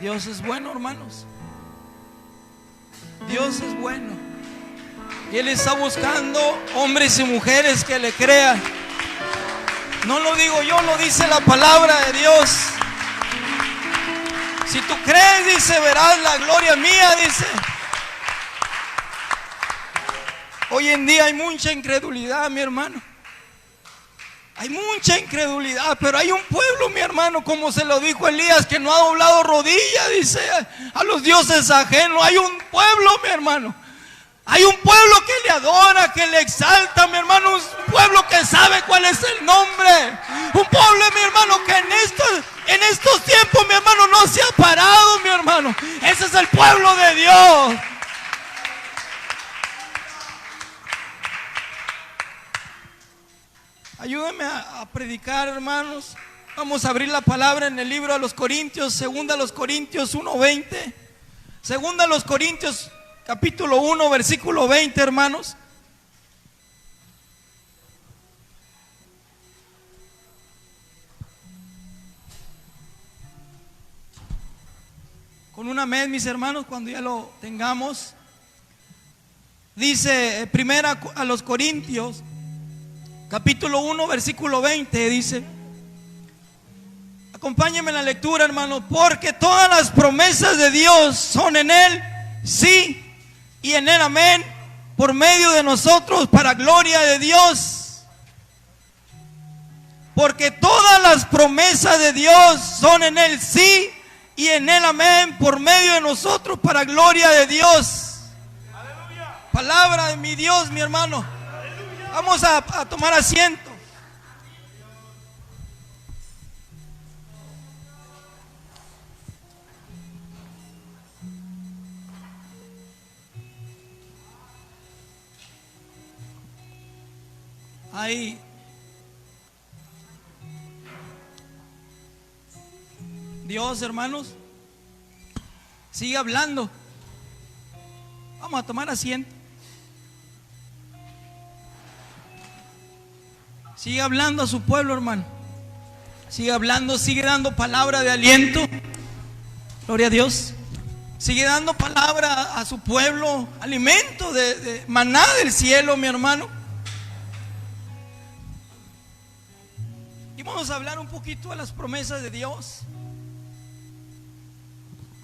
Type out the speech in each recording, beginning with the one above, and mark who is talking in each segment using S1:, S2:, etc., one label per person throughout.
S1: Dios es bueno, hermanos. Dios es bueno. Y Él está buscando hombres y mujeres que le crean. No lo digo yo, lo dice la palabra de Dios. Si tú crees, dice, verás la gloria mía, dice. Hoy en día hay mucha incredulidad, mi hermano. Hay mucha incredulidad, pero hay un pueblo, mi hermano, como se lo dijo Elías, que no ha doblado rodilla, dice, a los dioses ajenos. Hay un pueblo, mi hermano. Hay un pueblo que le adora, que le exalta, mi hermano. Un pueblo que sabe cuál es el nombre. Un pueblo, mi hermano, que en estos tiempos, mi hermano, no se ha parado, mi hermano. Ese es el pueblo de Dios. Ayúdenme a predicar, hermanos. Vamos a abrir la palabra en el libro a los Corintios, segunda a los Corintios 1:20. Segunda a los Corintios capítulo 1, versículo 20, hermanos. Con un amén, mis hermanos, cuando ya lo tengamos. Dice primera a los Corintios capítulo 1, versículo 20, dice. Acompáñenme en la lectura, hermano. Porque todas las promesas de Dios son en Él, sí, y en Él, amén, por medio de nosotros, para gloria de Dios. Porque todas las promesas de Dios son en Él, sí, y en Él, amén, por medio de nosotros, para gloria de Dios. Aleluya. Palabra de mi Dios, mi hermano. Aleluya. Vamos a tomar asiento. Ahí. Dios, hermanos, sigue hablando. Vamos a tomar asiento. Sigue hablando a su pueblo, hermano. Sigue hablando, sigue dando palabra de aliento. Gloria a Dios. Sigue dando palabra a su pueblo, alimento de maná del cielo, mi hermano. Y vamos a hablar un poquito de las promesas de Dios.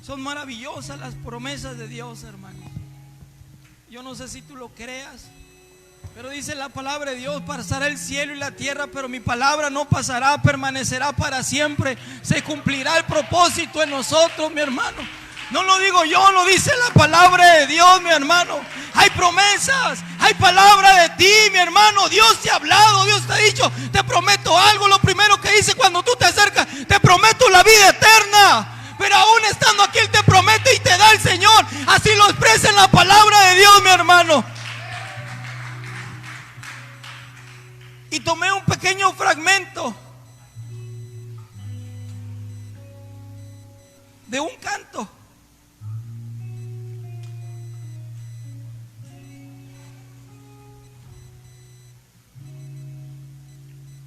S1: Son maravillosas las promesas de Dios, hermano. Yo no sé si tú lo creas, pero dice la palabra de Dios: pasará el cielo y la tierra, pero mi palabra no pasará, permanecerá para siempre. Se cumplirá el propósito en nosotros, mi hermano. No lo digo yo, lo dice la palabra de Dios, mi hermano. Hay promesas, hay palabra de ti, mi hermano. Dios te ha hablado, Dios te ha dicho: te prometo algo. Lo primero que dice cuando tú te acercas: te prometo la vida eterna. Pero aún estando aquí, Él te promete y te da el Señor. Así lo expresa en la palabra de Dios, mi hermano. Y tomé un pequeño fragmento de un canto.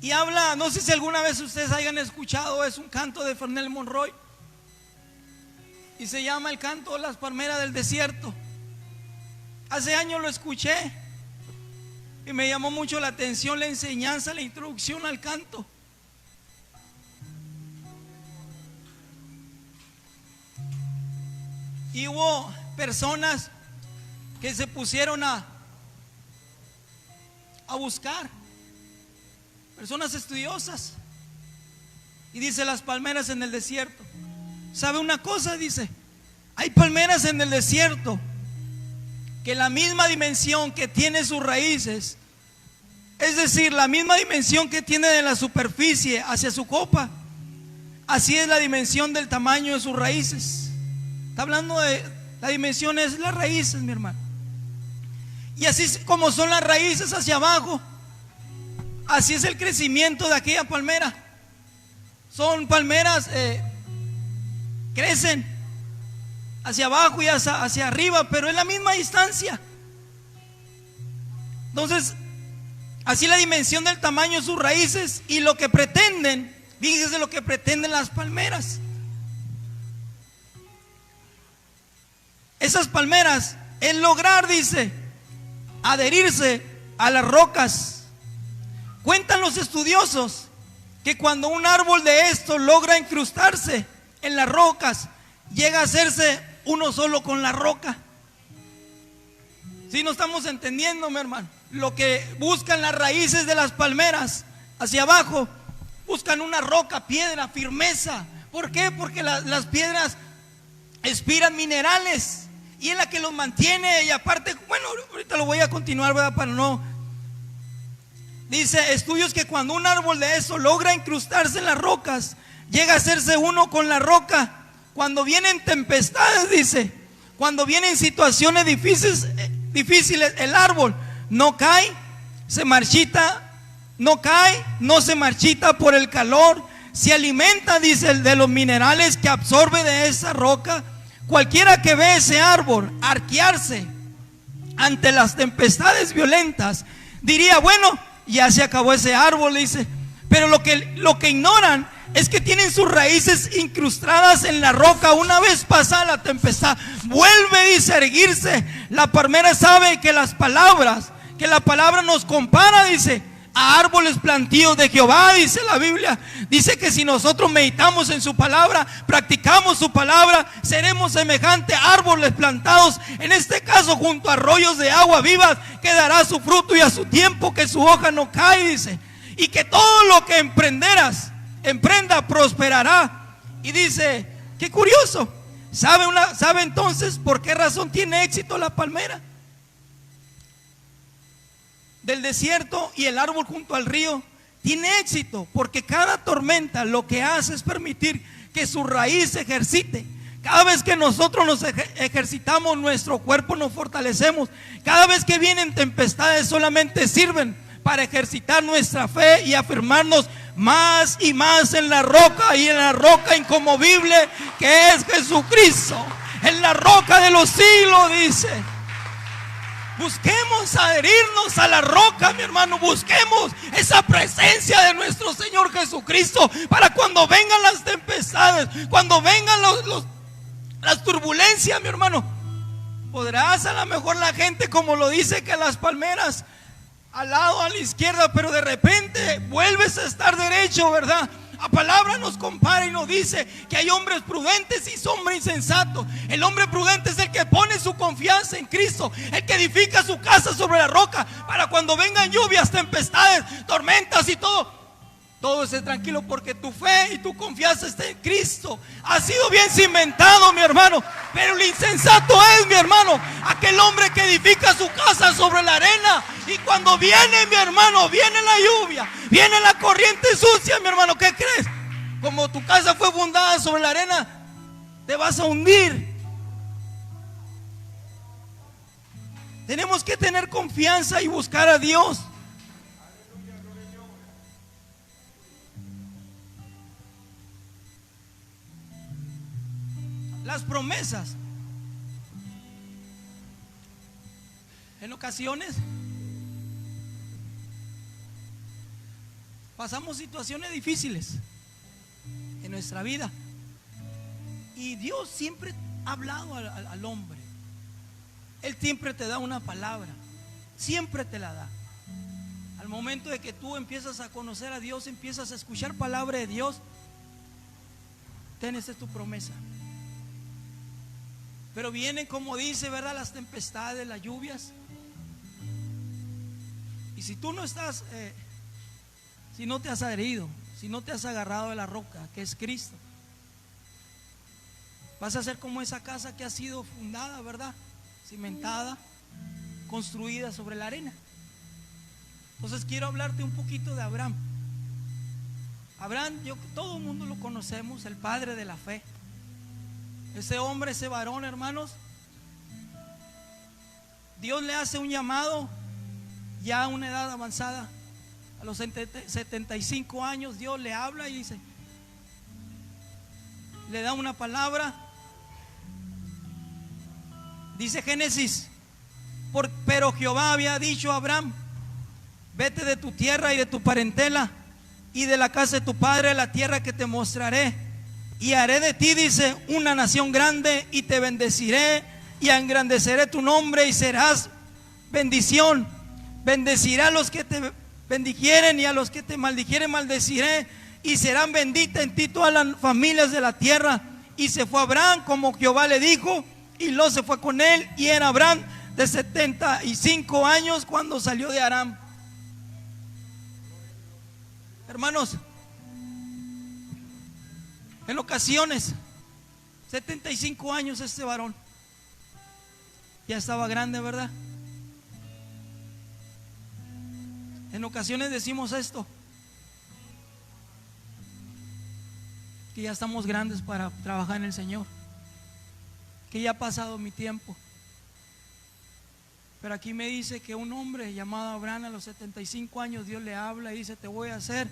S1: Y habla, no sé si alguna vez ustedes hayan escuchado, es un canto de Fernel Monroy. Y se llama el canto Las Palmeras del Desierto. Hace años lo escuché y me llamó mucho la atención la enseñanza, la introducción al canto. Y hubo personas que se pusieron a buscar, personas estudiosas. Y dice: las palmeras en el desierto. ¿Sabe una cosa? Dice: hay palmeras en el desierto que la misma dimensión que tiene sus raíces, es decir, la misma dimensión que tiene de la superficie hacia su copa, así es la dimensión del tamaño de sus raíces. Está hablando de la dimensión, es las raíces, mi hermano. Y así como son las raíces hacia abajo, así es el crecimiento de aquella palmera. Son palmeras, crecen hacia abajo y hacia arriba, pero es la misma distancia. Entonces, así la dimensión del tamaño de sus raíces y lo que pretenden. Fíjense lo que pretenden las palmeras. esas palmeras es lograr, dice, adherirse a las rocas. Cuentan los estudiosos que cuando un árbol de estos logra incrustarse en las rocas, llega a hacerse uno solo con la roca. Si no estamos entendiendo, mi hermano, lo que buscan las raíces de las palmeras hacia abajo, buscan una roca, piedra, firmeza. ¿Por qué? Porque las piedras expiran minerales y es la que los mantiene. Y aparte, bueno, ahorita lo voy a continuar, ¿verdad? Para no. Dice estudios que cuando un árbol de eso logra incrustarse en las rocas, llega a hacerse uno con la roca. Cuando vienen tempestades, dice, cuando vienen situaciones difíciles, el árbol no cae, se marchita, no cae, no se marchita por el calor, se alimenta, dice, de los minerales que absorbe de esa roca. Cualquiera que ve ese árbol arquearse ante las tempestades violentas, diría, bueno, ya se acabó ese árbol, dice. Pero lo que ignoran es que tienen sus raíces incrustadas en la roca. Una vez pasada la tempestad, vuelve, dice, a erguirse. La palmera sabe que la palabra nos compara, dice, a árboles plantíos de Jehová, dice la Biblia. Dice que si nosotros meditamos en su palabra, practicamos su palabra, seremos semejantes a árboles plantados, en este caso junto a arroyos de agua vivas, que dará su fruto y a su tiempo, que su hoja no cae, dice. Y que todo lo que emprenda prosperará. Y dice, qué curioso, ¿sabe entonces por qué razón tiene éxito la palmera del desierto y el árbol junto al río? Tiene éxito porque cada tormenta lo que hace es permitir que su raíz se ejercite. Cada vez que nosotros nos ejercitamos, nuestro cuerpo nos fortalecemos. Cada vez que vienen tempestades, solamente sirven para ejercitar nuestra fe y afirmarnos más y más en la roca, y en la roca inconmovible que es Jesucristo, en la roca de los siglos, dice. Busquemos adherirnos a la roca, mi hermano. Busquemos esa presencia de nuestro Señor Jesucristo para cuando vengan las tempestades, cuando vengan las turbulencias, mi hermano. Podrás a lo mejor la gente, como lo dice, que las palmeras al lado, a la izquierda, pero de repente vuelves a estar derecho, ¿verdad? La palabra nos compara y nos dice que hay hombres prudentes y hombres insensatos. El hombre prudente es el que pone su confianza en Cristo, el que edifica su casa sobre la roca, para cuando vengan lluvias, tempestades, tormentas y todo esté tranquilo, porque tu fe y tu confianza está en Cristo. Ha sido bien cimentado, mi hermano. Pero el insensato es, mi hermano, aquel hombre que edifica su casa sobre la arena, y cuando viene, mi hermano, viene la lluvia, viene la corriente sucia, mi hermano, ¿qué crees? Como tu casa fue fundada sobre la arena, te vas a hundir. Tenemos que tener confianza y buscar a Dios. Las promesas, en ocasiones pasamos situaciones difíciles en nuestra vida, y Dios siempre ha hablado al hombre. Él siempre te da una palabra, siempre te la da. Al momento de que tú empiezas a conocer a Dios, empiezas a escuchar palabra de Dios, esta es tu promesa. Pero vienen, como dice, ¿verdad?, las tempestades, las lluvias. Y si tú no estás, si no te has adherido, si no te has agarrado de la roca, que es Cristo, vas a ser como esa casa que ha sido fundada, ¿verdad?, cimentada, construida sobre la arena. Entonces quiero hablarte un poquito de Abraham. Abraham, todo el mundo lo conocemos, el padre de la fe. Ese hombre, ese varón, hermanos, Dios le hace un llamado ya a una edad avanzada. A los 75 años Dios le habla y dice, le da una palabra. Dice Génesis, pero Jehová había dicho a Abraham, vete de tu tierra y de tu parentela y de la casa de tu padre a la tierra que te mostraré. Y haré de ti, dice, una nación grande, y te bendeciré y engrandeceré tu nombre y serás bendición. Bendeciré a los que te bendijeren y a los que te maldijeren maldeciré, y serán benditas en ti todas las familias de la tierra. Y se fue Abraham como Jehová le dijo, y Lot se fue con él, y era Abraham de 75 años cuando salió de Aram. Hermanos, en ocasiones 75 años este varón ya estaba grande, ¿verdad? En ocasiones decimos esto, que ya estamos grandes para trabajar en el Señor, que ya ha pasado mi tiempo. Pero aquí me dice que un hombre llamado Abraham a los 75 años Dios le habla y dice: te voy a hacer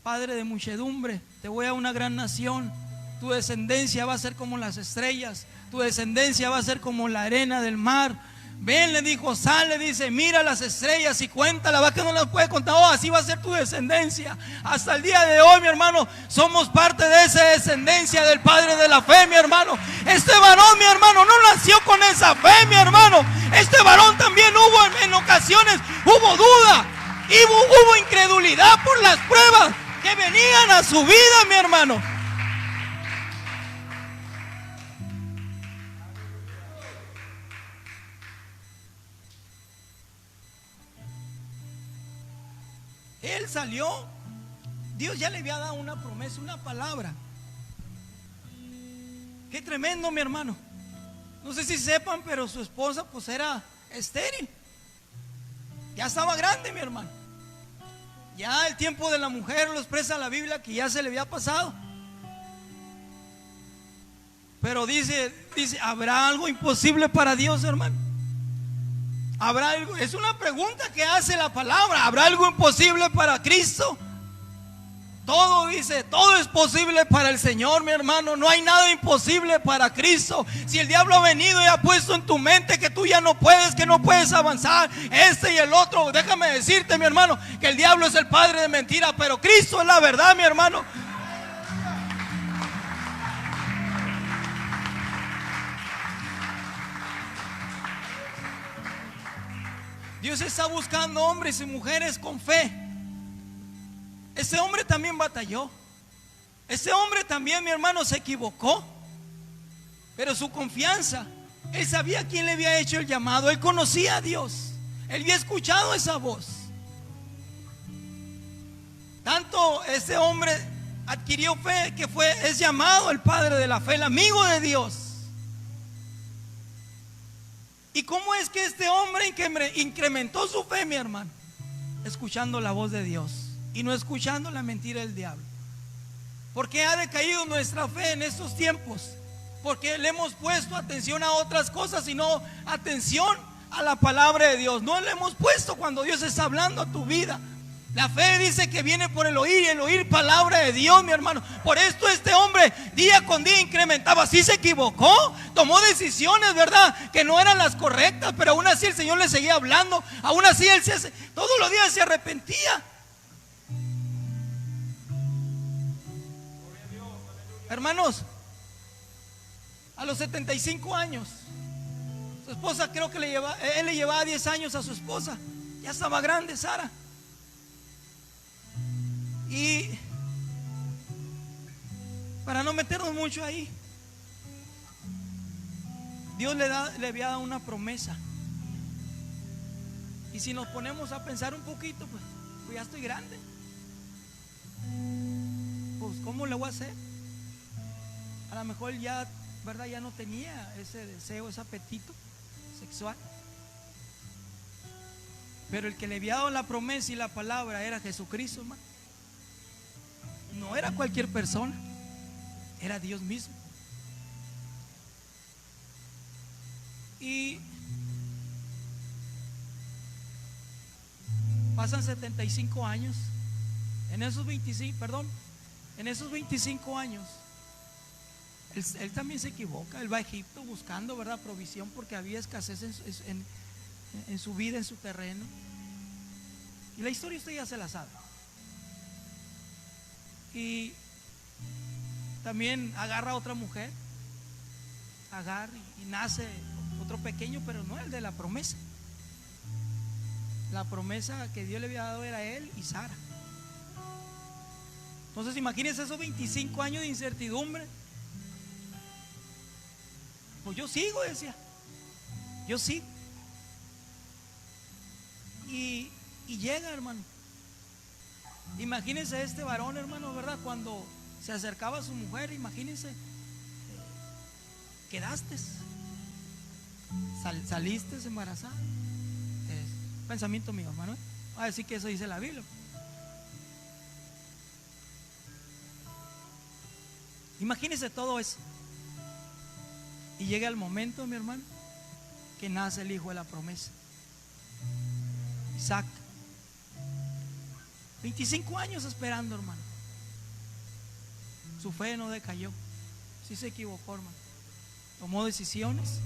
S1: padre de muchedumbre, te voy a una gran nación, tu descendencia va a ser como las estrellas, tu descendencia va a ser como la arena del mar. Ven, le dijo, sale, dice, mira las estrellas y cuéntala, va que no las puede contar. Oh, así va a ser tu descendencia. Hasta el día de hoy, mi hermano, somos parte de esa descendencia del padre de la fe, mi hermano. Este varón, mi hermano, no nació con esa fe, mi hermano. Este varón también hubo en ocasiones, hubo duda y hubo incredulidad por las pruebas que venían a su vida, mi hermano. Él salió, Dios ya le había dado una promesa, una palabra. Qué tremendo, mi hermano. No sé si sepan, pero su esposa pues era estéril. Ya estaba grande, mi hermano. Ya el tiempo de la mujer lo expresa la Biblia, que ya se le había pasado. Pero dice, ¿habrá algo imposible para Dios, hermano? ¿Habrá algo? Es una pregunta que hace la palabra. ¿Habrá algo imposible para Cristo? Todo, dice, todo es posible para el Señor, mi hermano. No hay nada imposible para Cristo. Si el diablo ha venido y ha puesto en tu mente que tú ya no puedes, que no puedes avanzar, este y el otro, déjame decirte, mi hermano, que el diablo es el padre de mentira, pero Cristo es la verdad, mi hermano. Dios está buscando hombres y mujeres con fe. Ese hombre también batalló. Ese hombre también, mi hermano, se equivocó. Pero su confianza, él sabía quién le había hecho el llamado. Él conocía a Dios. Él había escuchado esa voz. Tanto ese hombre adquirió fe que es llamado el padre de la fe, el amigo de Dios. ¿Y cómo es que este hombre incrementó su fe, mi hermano? Escuchando la voz de Dios y no escuchando la mentira del diablo. ¿Por qué ha decaído nuestra fe en estos tiempos? Porque le hemos puesto atención a otras cosas y no atención a la palabra de Dios. No le hemos puesto cuando Dios está hablando a tu vida. La fe dice que viene por el oír, y el oír palabra de Dios, mi hermano. Por esto este hombre día con día incrementaba. Sí se equivocó, tomó decisiones, ¿verdad?, que no eran las correctas, pero aún así el Señor le seguía hablando. Aún así él todos los días se arrepentía. Hermanos, a los 75 años, su esposa, creo que él le llevaba 10 años a su esposa. Ya estaba grande Sara. Y para no meternos mucho ahí, Dios le había dado una promesa. Y si nos ponemos a pensar un poquito, pues ya estoy grande. Pues ¿cómo le voy a hacer? A lo mejor ya, ¿verdad?, ya no tenía ese deseo, ese apetito sexual. Pero el que le había dado la promesa y la palabra era Jesucristo, hermano. No era cualquier persona, era Dios mismo. Y pasan 75 años. En esos 25 años él también se equivoca. Él va a Egipto buscando, ¿verdad?, provisión, porque había escasez en su vida, en su terreno. Y la historia usted ya se la sabe. Y también agarra a otra mujer, Agar, y nace otro pequeño, pero no el de la promesa. La promesa que Dios le había dado era él y Sara. Entonces imagínense esos 25 años de incertidumbre. Pues yo sigo, decía. Yo sigo. Y llega, hermano. Imagínense este varón, hermano, ¿verdad? Cuando se acercaba a su mujer, imagínense, quedaste, saliste embarazada. Es pensamiento mío, hermano. Va a decir que eso dice la Biblia. Imagínense todo eso. Y llega el momento, mi hermano, que nace el hijo de la promesa, Isaac. 25 años esperando, hermano. Su fe no decayó. Sí se equivocó, hermano. Tomó decisiones,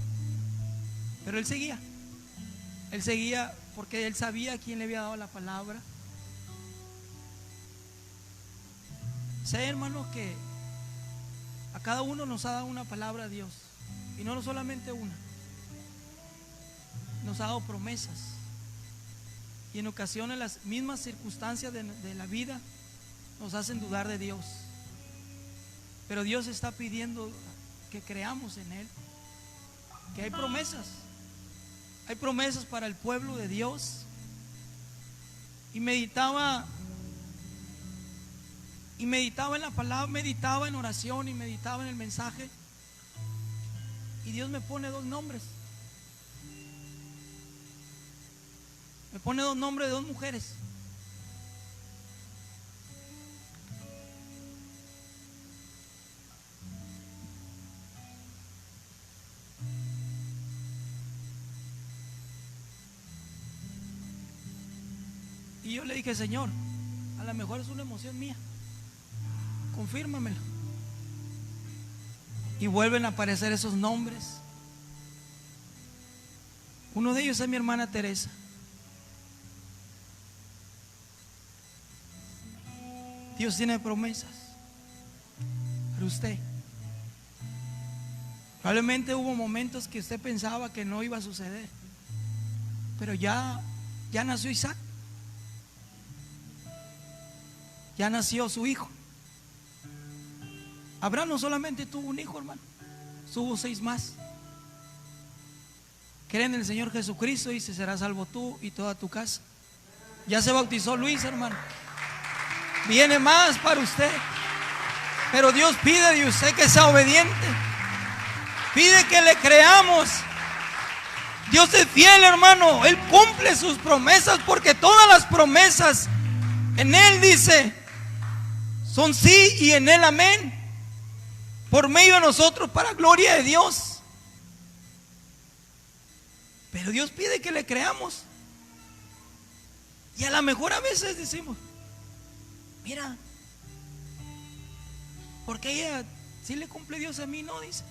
S1: pero él seguía. Él seguía porque él sabía a quién le había dado la palabra. Sé, hermano, que a cada uno nos ha dado una palabra a Dios. Y no solamente una. Nos ha dado promesas. Y en ocasiones las mismas circunstancias de la vida nos hacen dudar de Dios. Pero Dios está pidiendo que creamos en Él. Que hay promesas. Hay promesas para el pueblo de Dios. Y meditaba en la palabra, meditaba en oración y meditaba en el mensaje. Y Dios me pone dos nombres. Me pone dos nombres de dos mujeres. Y yo le dije, Señor, a lo mejor es una emoción mía, confírmamelo. Y vuelven a aparecer esos nombres. Uno de ellos es mi hermana Teresa. Dios tiene promesas para usted. Probablemente hubo momentos que usted pensaba que no iba a suceder, pero ya nació Isaac. Ya nació su hijo. Abraham no solamente tuvo un hijo, hermano, tuvo 6 más. Cree en el Señor Jesucristo y serás salvo tú y toda tu casa. Ya se bautizó Luis, hermano. Viene más para usted. Pero Dios pide de usted que sea obediente. Pide que le creamos. Dios es fiel, hermano. Él cumple sus promesas, porque todas las promesas en Él, dice, son sí y en Él amén. Por medio de nosotros, para gloria de Dios. Pero Dios pide que le creamos. Y a lo mejor a veces decimos, mira, porque ella sí le cumple Dios, a mí no, dice.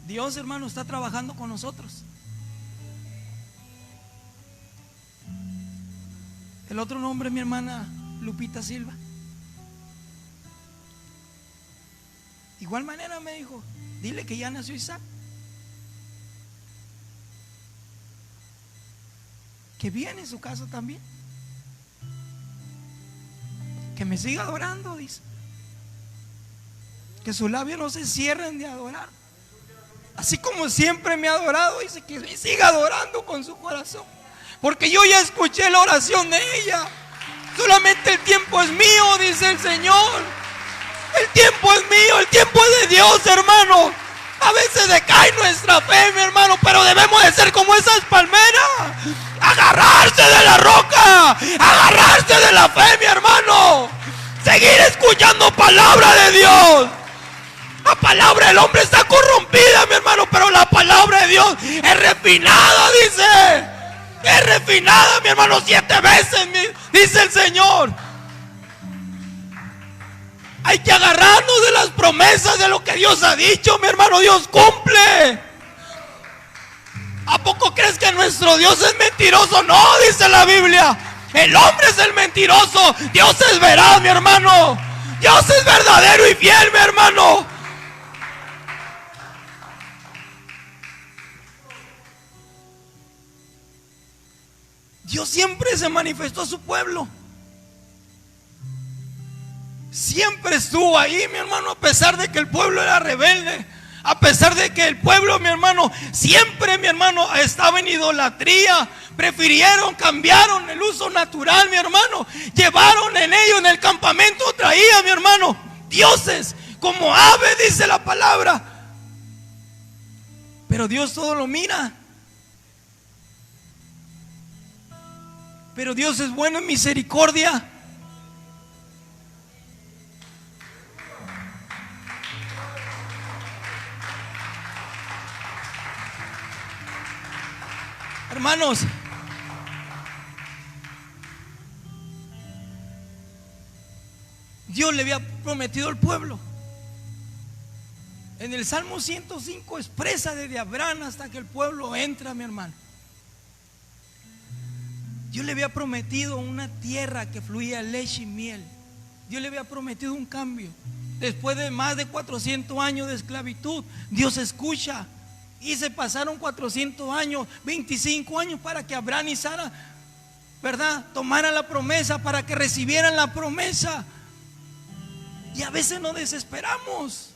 S1: Dios, hermano, está trabajando con nosotros. El otro nombre es mi hermana Lupita Silva. De igual manera me dijo, dile que ya nació Isaac, que viene en su casa también, que me siga adorando, dice, que sus labios no se cierren de adorar, así como siempre me ha adorado. Dice que me siga adorando con su corazón, porque yo ya escuché la oración de ella. Solamente el tiempo es mío, dice el Señor. El tiempo es mío, el tiempo es de Dios, hermano. A veces decae nuestra fe, mi hermano, pero debemos de ser como esas palmeras. Agarrarse de la roca, agarrarse de la fe, mi hermano. Seguir escuchando palabra de Dios. La palabra del hombre está corrompida, mi hermano, pero la palabra de Dios es refinada, dice. Es refinada, mi hermano, 7 veces, dice el Señor. Hay que agarrarnos de las promesas, de lo que Dios ha dicho, mi hermano. Dios cumple. ¿A poco crees que nuestro Dios es mentiroso? No, dice la Biblia. El hombre es el mentiroso. Dios es veraz, mi hermano. Dios es verdadero y fiel, mi hermano. Dios siempre se manifestó a su pueblo. Siempre estuvo ahí, mi hermano, a pesar de que el pueblo era rebelde. A pesar de que el pueblo, mi hermano, siempre, mi hermano, estaba en idolatría. Prefirieron, cambiaron el uso natural, mi hermano. Llevaron en ellos, en el campamento, traía, mi hermano, dioses como ave, dice la palabra. Pero Dios todo lo mira. Pero Dios es bueno en misericordia. Hermanos, Dios le había prometido al pueblo. En el Salmo 105 expresa desde Abraham hasta que el pueblo entra, mi hermano. Dios le había prometido una tierra que fluía leche y miel. Dios le había prometido un cambio. Después de más de 400 años de esclavitud, Dios escucha. Y se pasaron 400 años, 25 años para que Abraham y Sara, ¿verdad?, tomaran la promesa, para que recibieran la promesa. Y a veces nos desesperamos.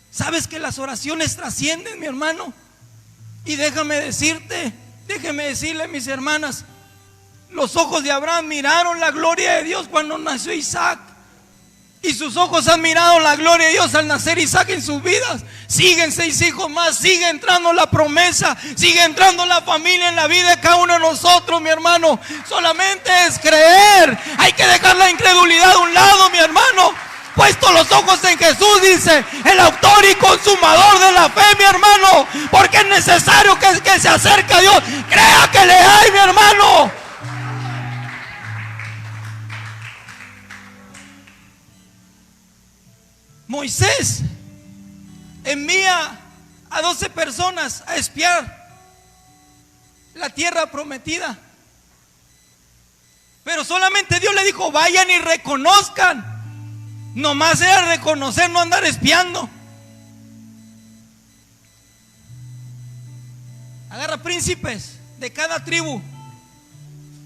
S1: Sabes que las oraciones trascienden, mi hermano. Y déjame decirle, mis hermanas, los ojos de Abraham miraron la gloria de Dios cuando nació Isaac. Y sus ojos han mirado la gloria de Dios al nacer Isaac en sus vidas. Siguen 6 hijos más, sigue entrando la promesa, sigue entrando la familia en la vida de cada uno de nosotros, mi hermano. Solamente es creer. Hay que dejar la incredulidad a un lado, mi hermano. Puesto los ojos en Jesús, dice, el autor y consumador de la fe, mi hermano. Porque es necesario que se acerque a Dios. Crea que le hay, mi hermano. Moisés envía a 12 personas a espiar la tierra prometida. Pero solamente Dios le dijo: vayan y reconozcan. Nomás era reconocer, no andar espiando. Agarra príncipes de cada tribu.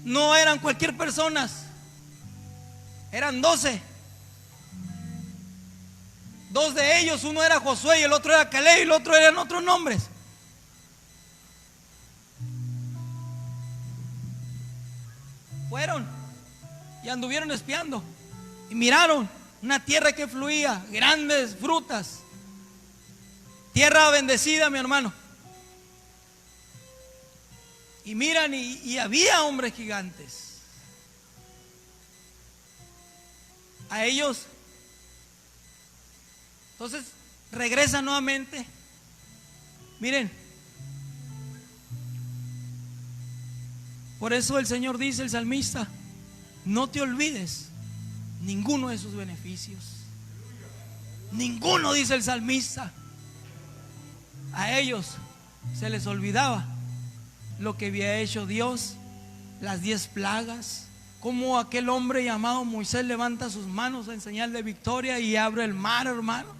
S1: No eran cualquier personas, eran 12. 2 de ellos, uno era Josué y el otro era Caleb y el otro eran otros nombres. Fueron y anduvieron espiando y miraron una tierra que fluía, grandes frutas, tierra bendecida, mi hermano. Y miran y había hombres gigantes. A ellos, entonces regresa nuevamente. Miren, por eso el Señor dice, el salmista: no te olvides ninguno de sus beneficios. Ninguno, dice el salmista. A ellos se les olvidaba lo que había hecho Dios, las 10 plagas, como aquel hombre llamado Moisés levanta sus manos en señal de victoria y abre el mar, hermano.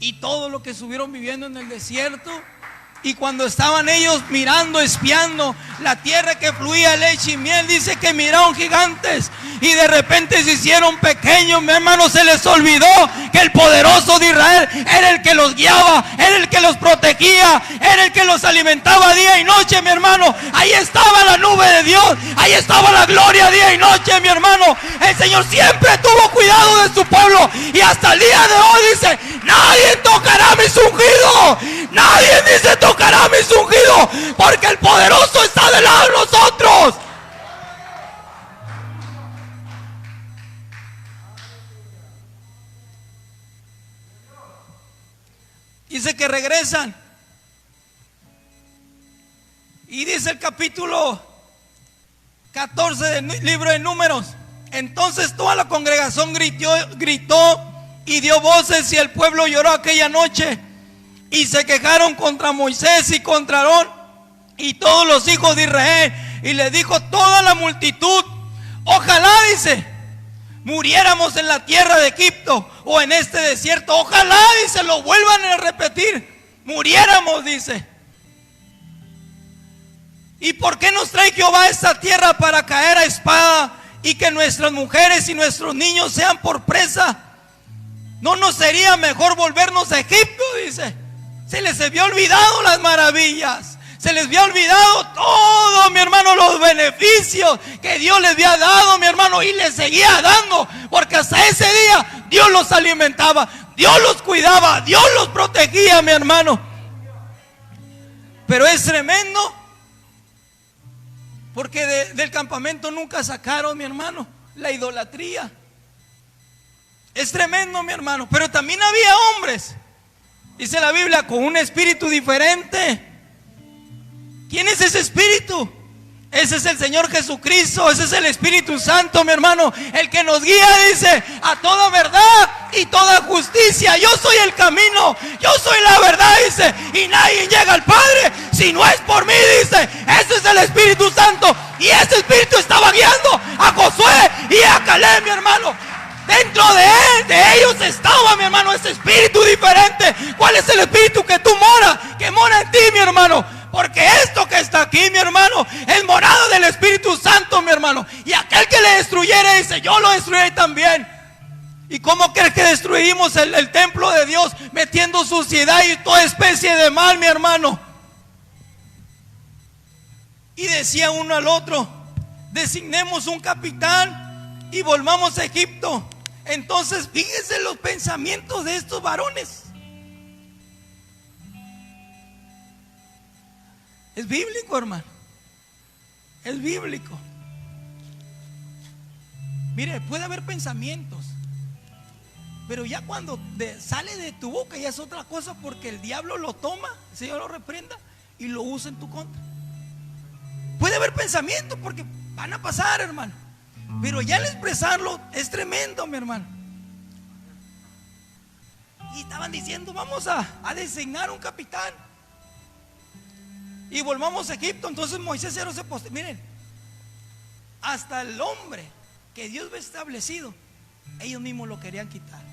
S1: Y todo lo que estuvieron viviendo en el desierto. Y cuando estaban ellos mirando, espiando la tierra que fluía leche y miel, dice que miraron gigantes y de repente se hicieron pequeños, mi hermano. Se les olvidó que el poderoso de Israel era el que los guiaba, era el que los protegía, era el que los alimentaba día y noche, mi hermano. Ahí estaba la nube de Dios, ahí estaba la gloria día y noche, mi hermano. El Señor siempre tuvo cuidado de su pueblo y hasta el día de hoy dice: nadie tocará mis ungidos. Nadie dice: tocará mis ungidos, porque el poderoso está del lado de nosotros. Dice que regresan. Y dice el capítulo 14 del libro de Números: entonces toda la congregación gritó y dio voces, y el pueblo lloró aquella noche. Y se quejaron contra Moisés y contra Aarón y todos los hijos de Israel. Y le dijo toda la multitud: ojalá, dice, muriéramos en la tierra de Egipto o en este desierto. Ojalá, dice, lo vuelvan a repetir. Muriéramos, dice. ¿Y por qué nos trae Jehová a esta tierra para caer a espada y que nuestras mujeres y nuestros niños sean por presa? ¿No nos sería mejor volvernos a Egipto? Dice. Se les había olvidado las maravillas. Se les había olvidado todo, mi hermano, los beneficios que Dios les había dado, mi hermano, y les seguía dando, porque hasta ese día Dios los alimentaba, Dios los cuidaba, Dios los protegía, mi hermano. Pero es tremendo, porque del campamento nunca sacaron, mi hermano, la idolatría. Es tremendo, mi hermano. Pero también había hombres, dice la Biblia, con un espíritu diferente. ¿Quién es ese espíritu? Ese es el Señor Jesucristo. Ese es el Espíritu Santo, mi hermano, el que nos guía, dice, a toda verdad y toda justicia. Yo soy el camino, yo soy la verdad, dice, y nadie llega al Padre si no es por mí, dice. Ese es el Espíritu Santo. Y ese espíritu estaba guiando a Josué y a Caleb, mi hermano. Dentro de él, de ellos estaba, mi hermano, ese espíritu diferente. ¿Cuál es el espíritu que tú mora? Que mora en ti, mi hermano. Porque esto que está aquí, mi hermano, es morada del Espíritu Santo, mi hermano. Y aquel que le destruyere, dice, yo lo destruiré también. ¿Y cómo crees que destruimos el templo de Dios? Metiendo suciedad y toda especie de mal, mi hermano. Y decía uno al otro, designemos un capitán y volvamos a Egipto. Entonces, fíjense los pensamientos de estos varones. Es bíblico, hermano. Es bíblico. Mire, puede haber pensamientos, pero ya cuando sale de tu boca ya es otra cosa, porque el diablo lo toma, el Señor lo reprenda y lo usa en tu contra. Puede haber pensamientos porque van a pasar, hermano, pero ya al expresarlo es tremendo, mi hermano. Y estaban diciendo, vamos a designar un capitán y volvamos a Egipto. Entonces Moisés ya no se postró. Miren, hasta el hombre que Dios había establecido, ellos mismos lo querían quitar.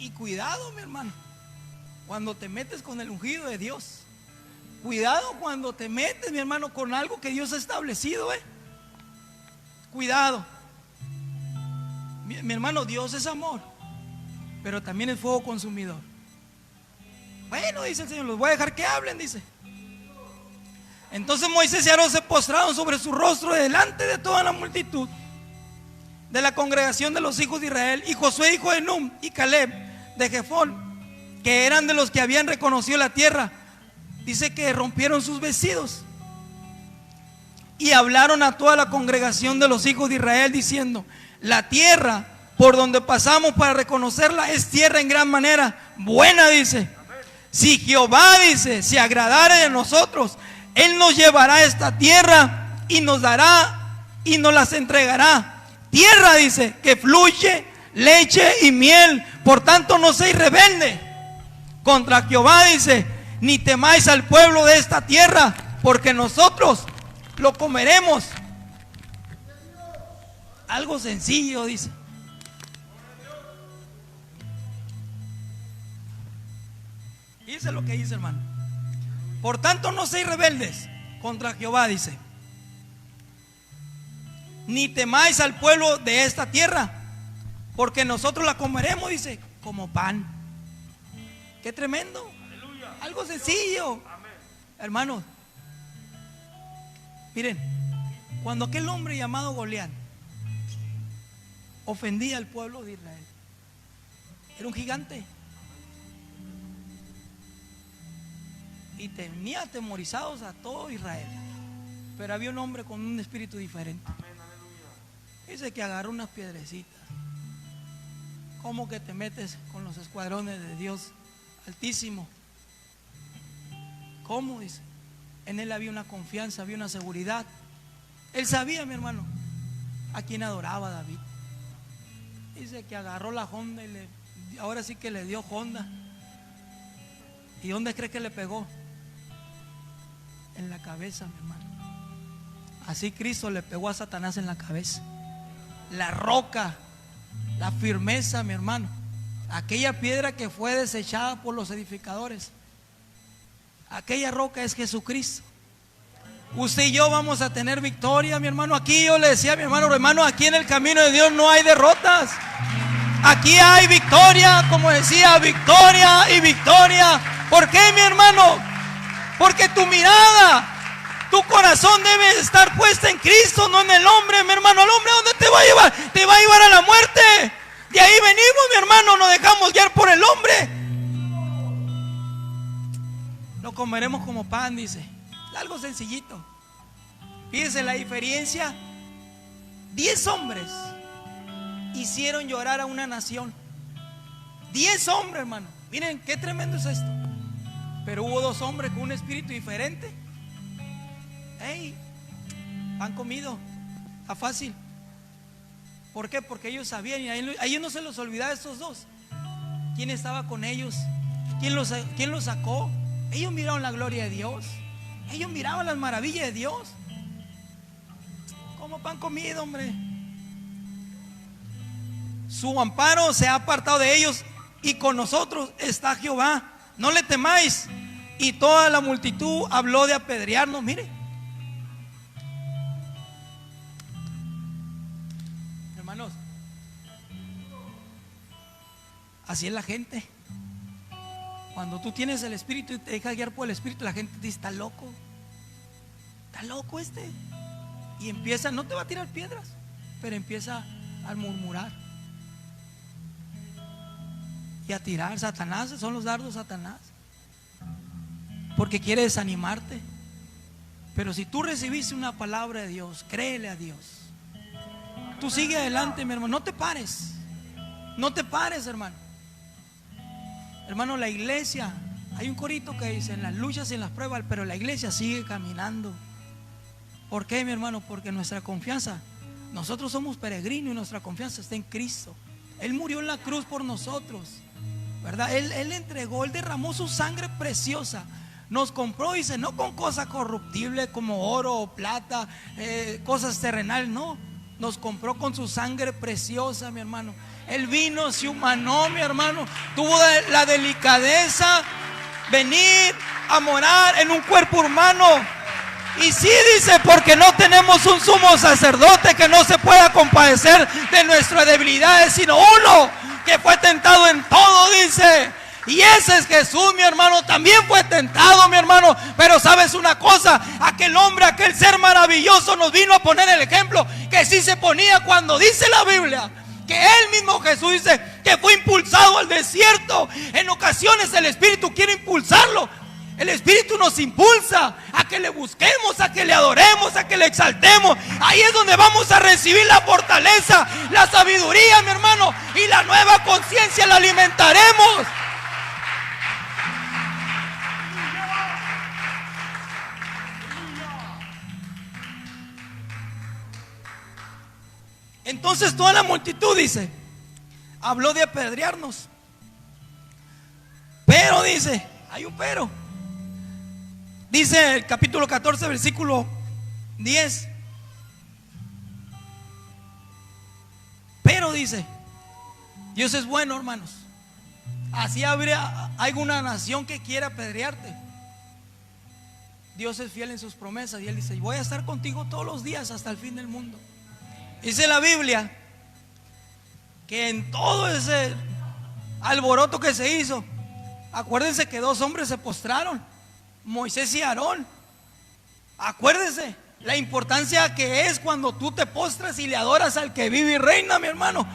S1: Y cuidado, mi hermano, cuando te metes con el ungido de Dios. Cuidado cuando te metes, mi hermano, con algo que Dios ha establecido, Cuidado. Mi hermano, Dios es amor, pero también es fuego consumidor. Bueno, dice el Señor, los voy a dejar que hablen, dice. Entonces Moisés y Aarón se postraron sobre su rostro delante de toda la multitud de la congregación de los hijos de Israel. Y Josué, hijo de Nun, y Caleb de Jefón, que eran de los que habían reconocido la tierra, dice que rompieron sus vestidos y hablaron a toda la congregación de los hijos de Israel, diciendo: la tierra por donde pasamos para reconocerla es tierra en gran manera buena, dice. Si Jehová, dice, se agradare de nosotros, Él nos llevará a esta tierra y nos dará y nos las entregará. Tierra, dice, que fluye leche y miel. Por tanto, no seáis rebelde contra Jehová, dice, ni temáis al pueblo de esta tierra, porque nosotros lo comeremos. Algo sencillo, dice. Dice lo que dice, hermano. Por tanto, no seáis rebeldes contra Jehová, dice, ni temáis al pueblo de esta tierra, porque nosotros la comeremos, dice, como pan. Qué tremendo. Aleluya. Algo sencillo. Amén. Hermanos, miren, cuando aquel hombre llamado Goliat ofendía al pueblo de Israel, era un gigante y tenía atemorizados a todo Israel. Pero había un hombre con un espíritu diferente. Dice que agarró unas piedrecitas. ¿Cómo que te metes con los escuadrones de Dios Altísimo? ¿Cómo? Dice. En él había una confianza, había una seguridad. Él sabía, mi hermano, a quien adoraba David. Dice que agarró la honda y ahora sí que le dio honda. ¿Y dónde cree que le pegó? En la cabeza, mi hermano. Así Cristo le pegó a Satanás en la cabeza. La roca, la firmeza, mi hermano, aquella piedra que fue desechada por los edificadores, aquella roca es Jesucristo. Usted y yo vamos a tener victoria, mi hermano. Aquí yo le decía a mi hermano, hermano, aquí en el camino de Dios no hay derrotas. Aquí hay victoria, como decía, victoria y victoria. ¿Por qué, mi hermano? Porque tu mirada, tu corazón debe estar puesta en Cristo, no en el hombre, mi hermano. ¿El hombre dónde te va a llevar? Te va a llevar a la muerte. De ahí venimos, mi hermano, nos dejamos guiar por el hombre. Lo comeremos como pan, dice. Algo sencillito. Fíjense la diferencia. 10 hombres hicieron llorar a una nación. 10 hombres, hermano. Miren qué tremendo es esto. Pero hubo 2 hombres con un espíritu diferente. Hey, pan comido, está fácil. ¿Por qué? Porque ellos sabían, y a ellos no se los olvidaba, estos 2. ¿Quién estaba con ellos? ¿Quién los sacó? Ellos miraron la gloria de Dios. Ellos miraban las maravillas de Dios. Como pan comido, hombre. Su amparo se ha apartado de ellos, y con nosotros está Jehová. No le temáis. Y toda la multitud habló de apedrearnos. Mire, hermanos, así es la gente. Cuando tú tienes el Espíritu y te dejas guiar por el Espíritu, la gente te dice: está loco este. Y empieza, no te va a tirar piedras, pero empieza a murmurar y a tirar. Satanás, son los dardos de Satanás, porque quiere desanimarte. Pero si tú recibiste una palabra de Dios, créele a Dios. Tú sigue adelante, mi hermano. No te pares. No te pares, hermano. Hermano, la iglesia, hay un corito que dice: en las luchas y en las pruebas, pero la iglesia sigue caminando. ¿Por qué, mi hermano? Porque nuestra confianza, nosotros somos peregrinos y nuestra confianza está en Cristo. Él murió en la cruz por nosotros, ¿verdad? Él entregó, Él derramó su sangre preciosa. Nos compró, dice, no con cosas corruptibles como oro o plata, cosas terrenales, no. Nos compró con su sangre preciosa, mi hermano. Él vino, se humanó, mi hermano. Tuvo la delicadeza venir a morar en un cuerpo humano. Y sí, dice, porque no tenemos un sumo sacerdote que no se pueda compadecer de nuestras debilidades, sino uno que fue tentado en todo, dice. Y ese es Jesús, mi hermano. También fue tentado, mi hermano. Pero sabes una cosa, aquel hombre, aquel ser maravilloso nos vino a poner el ejemplo que sí se ponía cuando dice la Biblia que él mismo, Jesús, dice que fue impulsado al desierto. En ocasiones el Espíritu quiere impulsarlo. El Espíritu nos impulsa a que le busquemos, a que le adoremos, a que le exaltemos. Ahí es donde vamos a recibir la fortaleza, la sabiduría, mi hermano, y la nueva conciencia la alimentaremos. Entonces toda la multitud, dice, habló de apedrearnos. Pero, dice, hay un pero. Dice el capítulo 14, versículo 10. Pero, dice, Dios es bueno, hermanos. Así hay una nación que quiera apedrearte. Dios es fiel en sus promesas. Y Él dice: voy a estar contigo todos los días hasta el fin del mundo. Dice la Biblia que en todo ese alboroto que se hizo, acuérdense que 2 hombres se postraron, Moisés y Aarón. Acuérdense la importancia que es cuando tú te postras y le adoras al que vive y reina, mi hermano.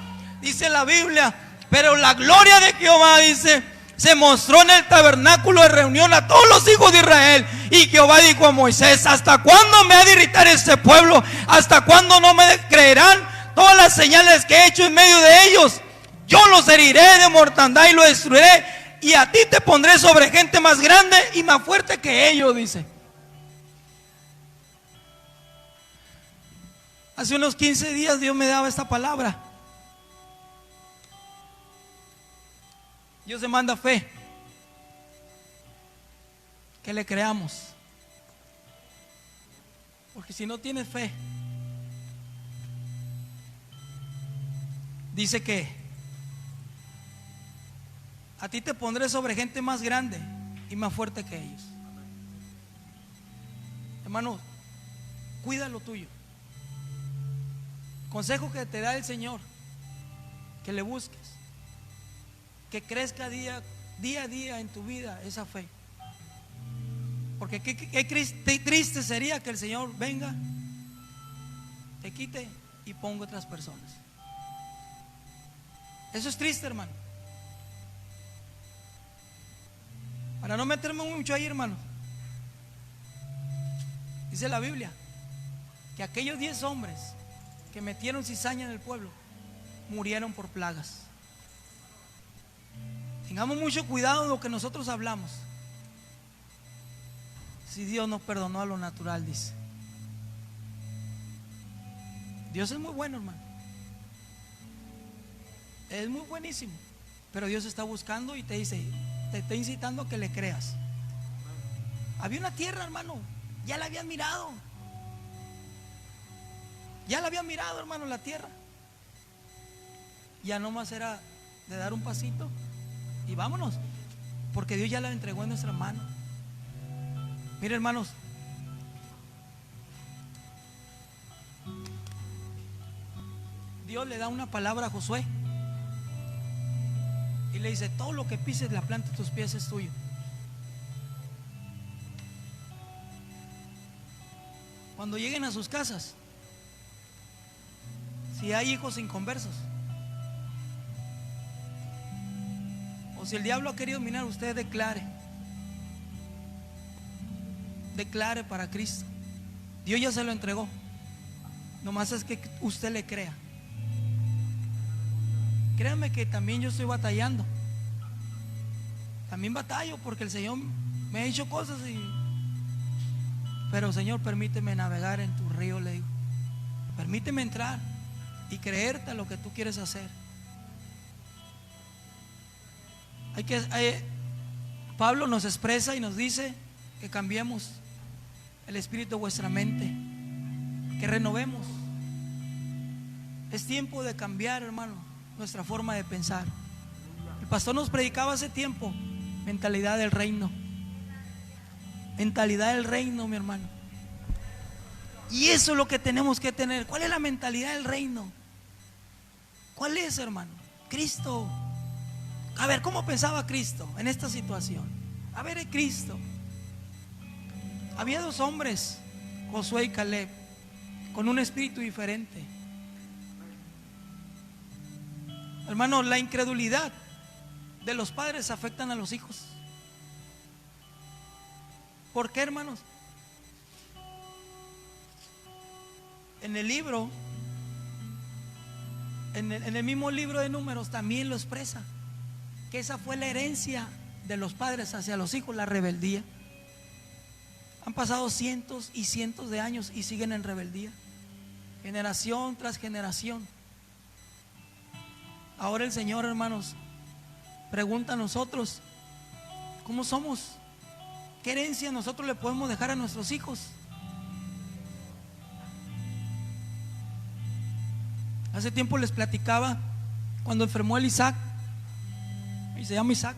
S1: Dice la Biblia: pero la gloria de Jehová, dice, se mostró en el tabernáculo de reunión a todos los hijos de Israel. Y Jehová dijo a Moisés: ¿hasta cuándo me ha de irritar este pueblo? ¿Hasta cuándo no me creerán todas las señales que he hecho en medio de ellos? Yo los heriré de mortandad y los destruiré, y a ti te pondré sobre gente más grande y más fuerte que ellos, dice. Hace unos 15 días Dios me daba esta palabra. Dios demanda fe, que le creamos. Porque si no tienes fe, dice que a ti te pondré sobre gente más grande y más fuerte que ellos. Hermano, cuida lo tuyo. Consejo que te da el Señor: que le busques, que crezca día a día en tu vida esa fe. Porque qué triste sería que el Señor venga, te quite y ponga otras personas. Eso es triste, hermano. Para no meterme mucho ahí, hermano, dice la Biblia que aquellos 10 hombres que metieron cizaña en el pueblo murieron por plagas. Tengamos mucho cuidado de lo que nosotros hablamos. Si Dios nos perdonó a lo natural, dice. Dios es muy bueno, hermano. Es muy buenísimo. Pero Dios está buscando y te dice, te está incitando a que le creas. Había una tierra, hermano, ya la habían mirado. Ya la habían mirado, hermano, la tierra. Ya nomás era de dar un pasito y vámonos, porque Dios ya la entregó en nuestra mano. Mire, hermanos, Dios le da una palabra a Josué y le dice: todo lo que pises la planta de tus pies es tuyo. Cuando lleguen a sus casas, si hay hijos inconversos, o si el diablo ha querido minar, usted declare para Cristo. Dios ya se lo entregó, nomás es que usted le crea. Créame que también yo estoy batallando. También batallo porque el Señor me ha hecho cosas pero Señor, permíteme navegar en tu río, le digo. Permíteme entrar y creerte a lo que tú quieres hacer. Pablo nos expresa y nos dice que cambiemos el espíritu de vuestra mente, que renovemos. Es tiempo de cambiar, hermano, nuestra forma de pensar. El pastor nos predicaba hace tiempo mentalidad del reino. Mentalidad del reino, mi hermano. Y eso es lo que tenemos que tener. ¿Cuál es la mentalidad del reino? ¿Cuál es, hermano? Cristo. A ver, ¿cómo pensaba Cristo en esta situación? A ver, Cristo. Había 2 hombres, Josué y Caleb, con un espíritu diferente. Hermano, la incredulidad de los padres afectan a los hijos. ¿Por qué, hermanos? En el libro, en el mismo libro de Números también lo expresa, que esa fue la herencia de los padres hacia los hijos, la rebeldía. Han pasado cientos y cientos de años y siguen en rebeldía, generación tras generación. Ahora el Señor, hermanos, pregunta a nosotros: ¿cómo somos? ¿Qué herencia nosotros le podemos dejar a nuestros hijos? Hace tiempo les platicaba cuando enfermó el Isaac, y se llama Isaac.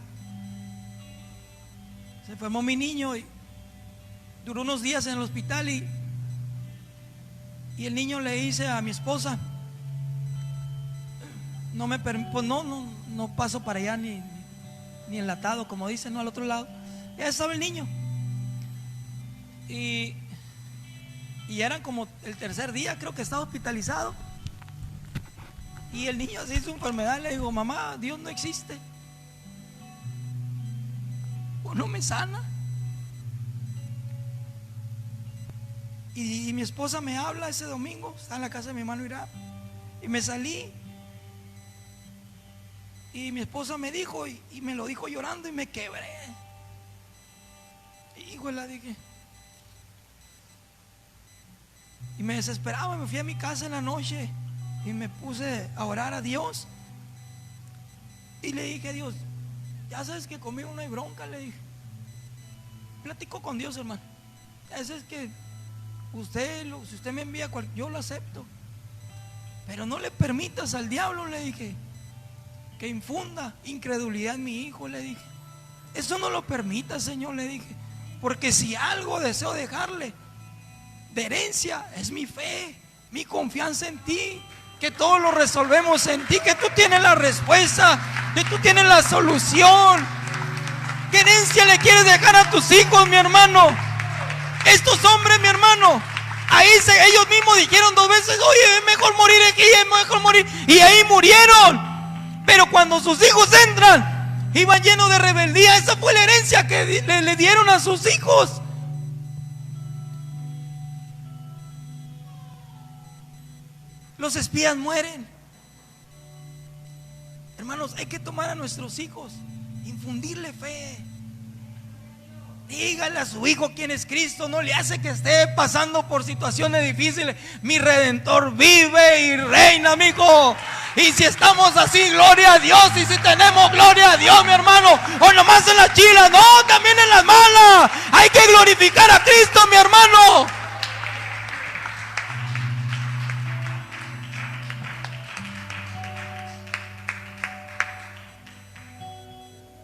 S1: Se enfermó mi niño y duró unos días en el hospital, y el niño le dice a mi esposa: pues no paso para allá ni enlatado, como dicen, no, al otro lado. Ya estaba el niño. Y eran como el 3er día, creo que estaba hospitalizado. Y el niño así, su enfermedad, le digo: mamá, Dios no existe, o no me sana. Y mi esposa me habla ese domingo, está en la casa de mi hermano Irá, y me salí. Y mi esposa me dijo, y me lo dijo llorando, y me quebré. Híjole, dije. Y me desesperaba, me fui a mi casa en la noche y me puse a orar a Dios. Y le dije a Dios: ya sabes que conmigo no hay bronca, le dije. Platico con Dios, hermano. Eso es que si usted me envía, yo lo acepto. Pero no le permitas al diablo, le dije, que infunda incredulidad en mi hijo, le dije. Eso no lo permita, Señor, le dije. Porque si algo deseo dejarle, de herencia es mi fe, mi confianza en ti, que todo lo resolvemos en ti, que tú tienes la respuesta, que tú tienes la solución. ¿Qué herencia le quieres dejar a tus hijos, mi hermano? Estos hombres, mi hermano, ellos mismos dijeron 2 veces: oye, es mejor morir aquí, es mejor morir. Y ahí murieron. Pero cuando sus hijos entran, iban llenos de rebeldía. Esa fue la herencia que le dieron a sus hijos. Los espías mueren. Hermanos, hay que tomar a nuestros hijos, infundirle fe. Dígale a su hijo quién es Cristo. No le hace que esté pasando por situaciones difíciles. Mi Redentor vive y reina, amigo. Y si estamos así, gloria a Dios. Y si tenemos gloria a Dios, mi hermano, o nomás en las chilas, no, también en las malas. Hay que glorificar a Cristo, mi hermano.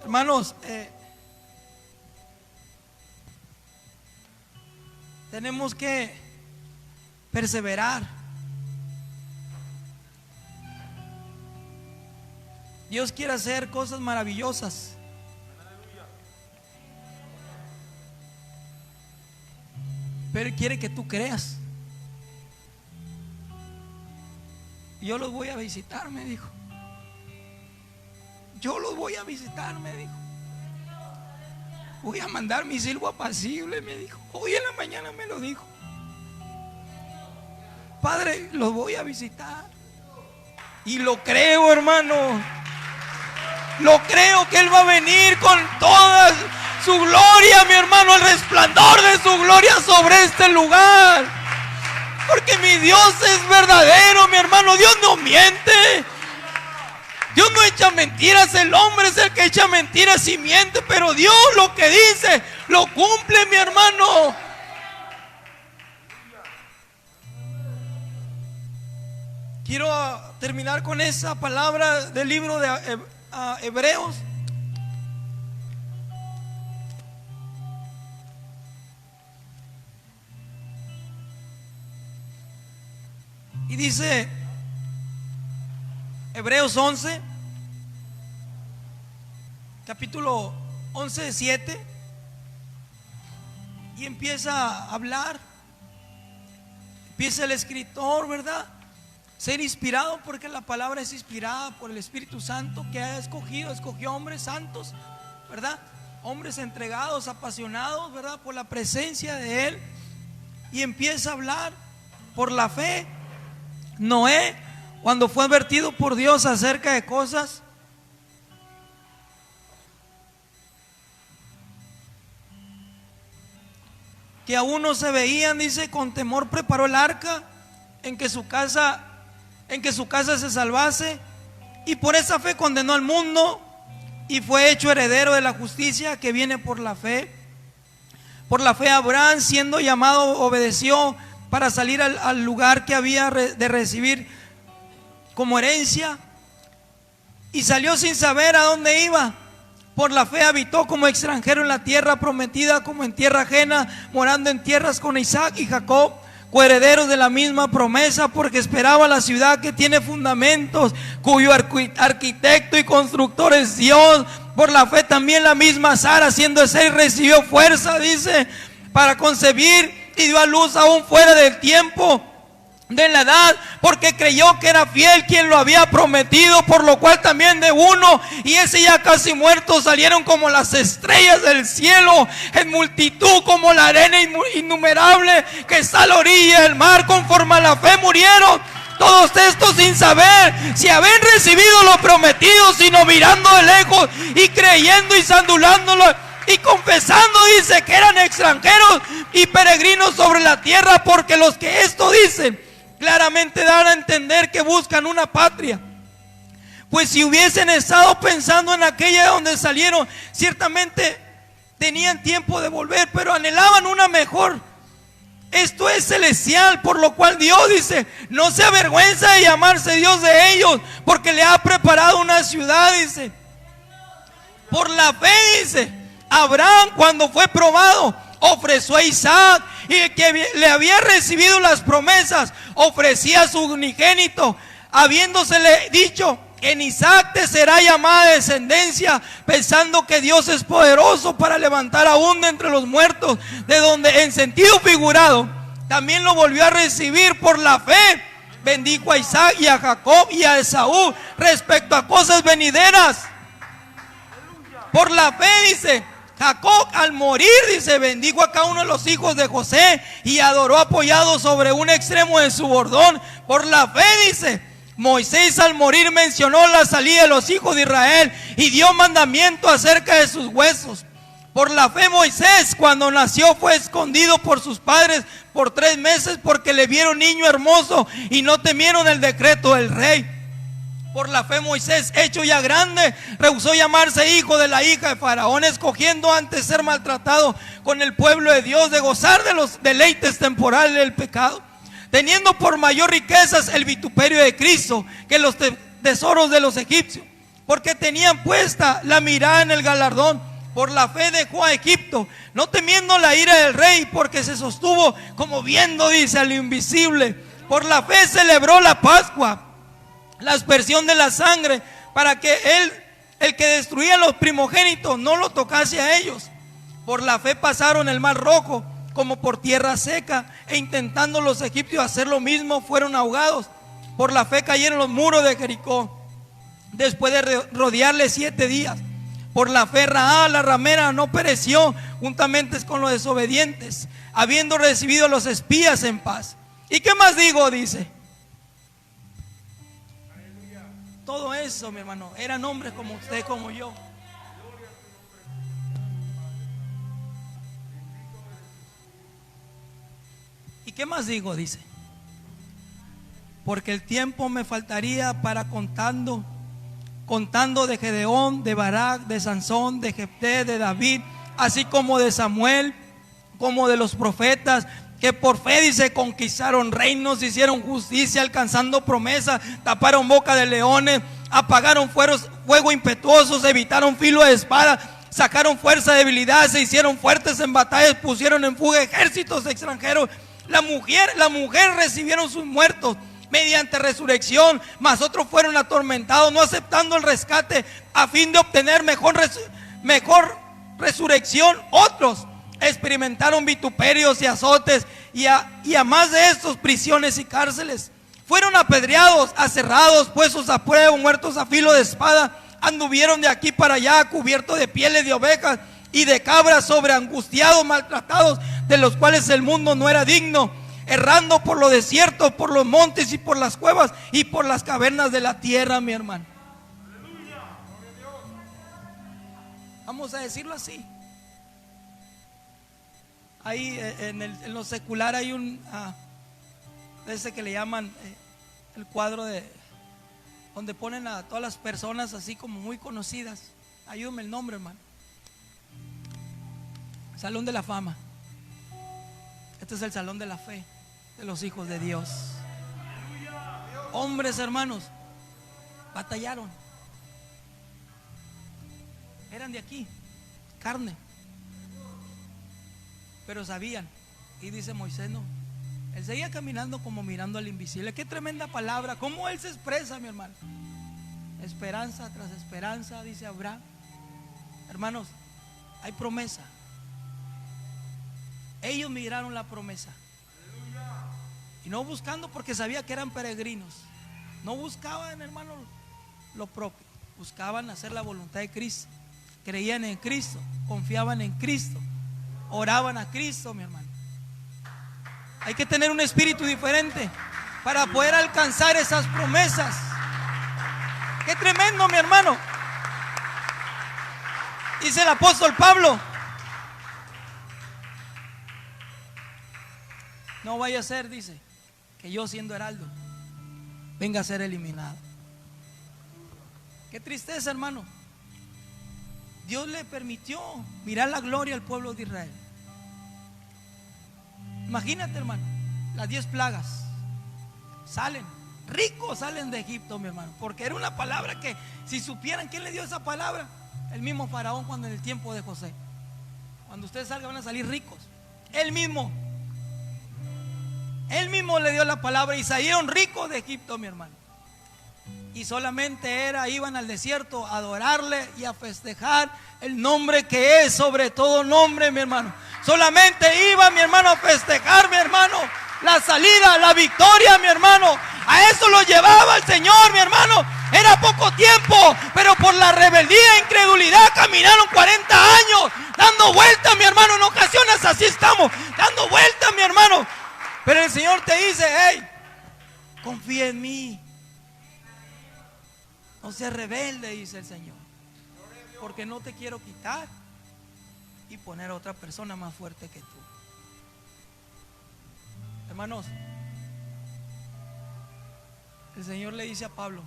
S1: Hermanos, tenemos que perseverar. Dios quiere hacer cosas maravillosas. Pero Él quiere que tú creas. Yo los voy a visitar, me dijo. Yo los voy a visitar, me dijo. Voy a mandar mi silbo apacible, me dijo. Hoy en la mañana me lo dijo. Padre, los voy a visitar. Y lo creo, hermano. Lo creo que Él va a venir con toda su gloria, mi hermano. El resplandor de su gloria sobre este lugar. Porque mi Dios es verdadero, mi hermano. Dios no miente. Dios no echa mentiras, el hombre es el que echa mentiras y miente, pero Dios lo que dice, lo cumple, mi hermano. Quiero terminar con esa palabra del libro de Hebreos. Y dice Hebreos 11, capítulo 11, 7, y empieza a hablar. Empieza el escritor, ¿verdad? Ser inspirado, porque la palabra es inspirada por el Espíritu Santo, que ha escogió hombres santos, ¿verdad? Hombres entregados, apasionados, ¿verdad? Por la presencia de Él. Y empieza a hablar por la fe. Noé, cuando fue advertido por Dios acerca de cosas que aún no se veían, dice, con temor preparó el arca en que su casa se salvase, y por esa fe condenó al mundo y fue hecho heredero de la justicia que viene por la fe. Por la fe Abraham, siendo llamado, obedeció para salir al lugar que había de recibir como herencia, y salió sin saber a dónde iba. Por la fe habitó como extranjero en la tierra prometida, como en tierra ajena, morando en tierras con Isaac y Jacob, coherederos de la misma promesa, porque esperaba la ciudad que tiene fundamentos, cuyo arquitecto y constructor es Dios. Por la fe también la misma Sara, siendo estéril, recibió fuerza, dice, para concebir, y dio a luz aún fuera del tiempo de la edad, porque creyó que era fiel quien lo había prometido, por lo cual también de uno, y ese ya casi muerto, salieron como las estrellas del cielo, en multitud como la arena innumerable que está a la orilla del mar. Conforme a la fe murieron todos estos sin saber si habían recibido lo prometido, sino mirando de lejos y creyendo y sandulándolo y confesando, dice, que eran extranjeros y peregrinos sobre la tierra, porque los que esto dicen claramente dan a entender que buscan una patria. Pues si hubiesen estado pensando en aquella de donde salieron, ciertamente tenían tiempo de volver, pero anhelaban una mejor. Esto es celestial, por lo cual Dios dice, no se avergüenza de llamarse Dios de ellos, porque le ha preparado una ciudad, dice. Por la fe, dice, Abraham, cuando fue probado, ofreció a Isaac, y el que le había recibido las promesas ofrecía a su unigénito, habiéndosele dicho: en Isaac te será llamada descendencia, pensando que Dios es poderoso para levantar aún de entre los muertos, de donde en sentido figurado también lo volvió a recibir por la fe. Bendijo a Isaac y a Jacob y a Esaú respecto a cosas venideras. Por la fe, dice, Jacob al morir, dice, bendijo a cada uno de los hijos de José y adoró apoyado sobre un extremo de su bordón. Por la fe, dice, Moisés al morir mencionó la salida de los hijos de Israel y dio mandamiento acerca de sus huesos. Por la fe Moisés, cuando nació, fue escondido por sus padres por 3 meses, porque le vieron niño hermoso y no temieron el decreto del rey. Por la fe Moisés, hecho ya grande, rehusó llamarse hijo de la hija de Faraón, escogiendo antes ser maltratado con el pueblo de Dios, de gozar de los deleites temporales del pecado, teniendo por mayor riquezas el vituperio de Cristo que los tesoros de los egipcios, porque tenían puesta la mirada en el galardón. Por la fe dejó a Egipto, no temiendo la ira del rey, porque se sostuvo como viendo, dice, al invisible. Por la fe celebró la Pascua, la aspersión de la sangre, para que él, el que destruía a los primogénitos, no lo tocase a ellos. Por la fe pasaron el mar rojo como por tierra seca, e intentando los egipcios hacer lo mismo, fueron ahogados. Por la fe cayeron los muros de Jericó, después de rodearle 7 días. Por la fe Rahab la ramera no pereció juntamente con los desobedientes, habiendo recibido a los espías en paz. ¿Y qué más digo? Dice. Todo eso, mi hermano, eran hombres como usted, como yo. ¿Y qué más digo? Dice. Porque el tiempo me faltaría para contando de Gedeón, de Barak, de Sansón, de Jefté, de David, así como de Samuel, como de los profetas, que por fe, dice, conquistaron reinos, hicieron justicia, alcanzando promesas, taparon boca de leones, apagaron fuego impetuosos, evitaron filo de espada, sacaron fuerza de debilidad, se hicieron fuertes en batallas, pusieron en fuga ejércitos extranjeros. La mujer recibieron sus muertos mediante resurrección, mas otros fueron atormentados, no aceptando el rescate, a fin de obtener mejor resurrección. Otros experimentaron vituperios y azotes, y a más de estos, prisiones y cárceles. Fueron apedreados, aserrados, puestos a prueba, muertos a filo de espada. Anduvieron de aquí para allá, cubiertos de pieles de ovejas y de cabras, sobreangustiados, maltratados, de los cuales el mundo no era digno, errando por los desiertos, por los montes y por las cuevas y por las cavernas de la tierra, mi hermano. Vamos a decirlo así. Ahí en lo secular hay un ese que le llaman el cuadro de donde ponen a todas las personas así como muy conocidas. Ayúdame el nombre, hermano. Salón de la fama. Este es el salón de la fe de los hijos de Dios. Hombres, hermanos, batallaron. Eran de aquí, carne, pero sabían. Y dice Moisés, no, él seguía caminando como mirando al invisible. Qué tremenda palabra, cómo él se expresa, mi hermano. Esperanza tras esperanza, dice Abraham. Hermanos, hay promesa. Ellos miraron la promesa. Y no buscando, porque sabía que eran peregrinos. No buscaban, hermanos, lo propio. Buscaban hacer la voluntad de Cristo. Creían en Cristo, confiaban en Cristo, oraban a Cristo, mi hermano. Hay que tener un espíritu diferente para poder alcanzar esas promesas. Qué tremendo, mi hermano. Dice el apóstol Pablo: no vaya a ser, dice, que yo siendo heraldo venga a ser eliminado. Qué tristeza, hermano. Dios le permitió mirar la gloria al pueblo de Israel. Imagínate, hermano, las 10 plagas salen, ricos salen de Egipto, mi hermano, porque era una palabra que, si supieran quién le dio esa palabra, el mismo faraón, cuando en el tiempo de José. Cuando ustedes salgan van a salir ricos. Él mismo le dio la palabra y salieron ricos de Egipto, mi hermano. Y solamente iban al desierto a adorarle y a festejar el nombre que es sobre todo nombre, mi hermano. Solamente iban, mi hermano, a festejar, mi hermano, la salida, la victoria, mi hermano. A eso lo llevaba el Señor, mi hermano. Era poco tiempo, pero por la rebeldía e incredulidad caminaron 40 años dando vueltas, mi hermano. En ocasiones así estamos, dando vueltas, mi hermano. Pero el Señor te dice: hey, confía en mí. No seas rebelde, dice el Señor, porque no te quiero quitar y poner a otra persona más fuerte que tú. Hermanos, el Señor le dice a Pablo: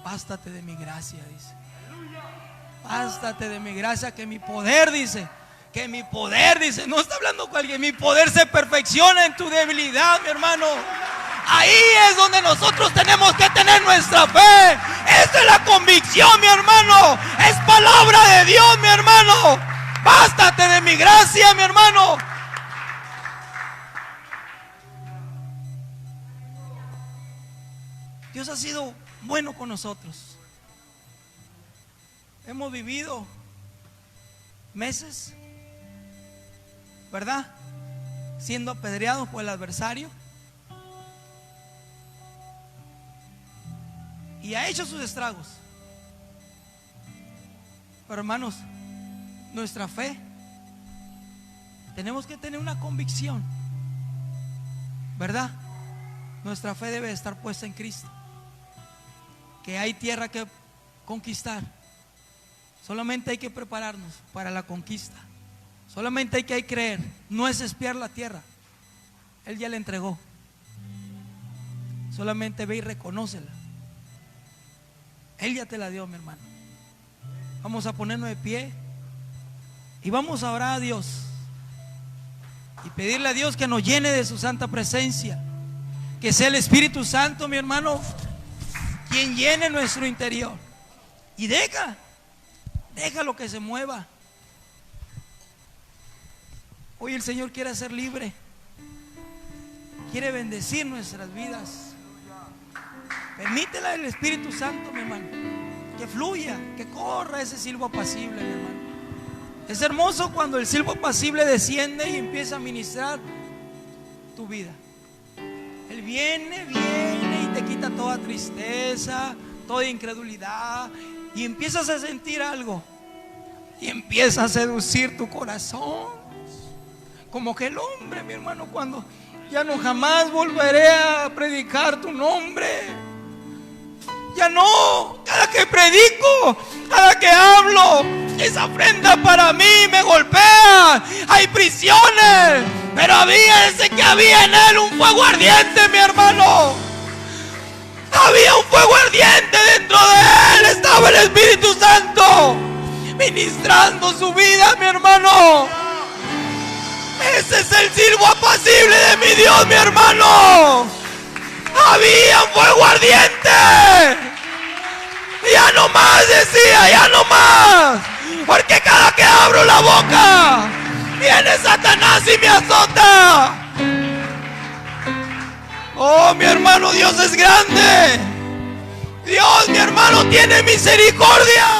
S1: bástate de mi gracia, dice. Bástate de mi gracia, que mi poder, dice. Que mi poder, dice. No está hablando con alguien. Mi poder se perfecciona en tu debilidad, mi hermano. Ahí es donde nosotros tenemos que tener nuestra fe. Esa es la convicción, mi hermano. Es palabra de Dios, mi hermano. Bástate de mi gracia, mi hermano. Dios ha sido bueno con nosotros. Hemos vivido meses, ¿verdad?, siendo apedreados por el adversario. Y ha hecho sus estragos. Pero hermanos, nuestra fe, tenemos que tener una convicción, ¿verdad? Nuestra fe debe estar puesta en Cristo. Que hay tierra que conquistar. Solamente hay que prepararnos para la conquista. Solamente hay que creer. No es espiar la tierra. Él ya la entregó. Solamente ve y reconócela. Él ya te la dio, mi hermano. Vamos a ponernos de pie y vamos a orar a Dios y pedirle a Dios que nos llene de su santa presencia. Que sea el Espíritu Santo, mi hermano, quien llene nuestro interior. Y deja lo que se mueva. Hoy el Señor quiere hacer libre, quiere bendecir nuestras vidas. Permítela el Espíritu Santo, mi hermano, que fluya, que corra ese silbo apacible, mi hermano. Es hermoso cuando el silbo apacible desciende y empieza a ministrar tu vida. Él viene y te quita toda tristeza, toda incredulidad, y empiezas a sentir algo y empieza a seducir tu corazón, como que el hombre, mi hermano, cuando ya no jamás volveré a predicar tu nombre. Ya no, cada que predico, cada que hablo, esa ofrenda para mí me golpea. Hay prisiones, pero había en él un fuego ardiente, mi hermano. Había un fuego ardiente dentro de él. Estaba el Espíritu Santo ministrando su vida, mi hermano. Ese es el silbo apacible de mi Dios, mi hermano. Había un fuego ardiente. Ya no más, decía, ya no más. Porque cada que abro la boca, viene Satanás y me azota. Oh, mi hermano, Dios es grande. Dios, mi hermano, tiene misericordia.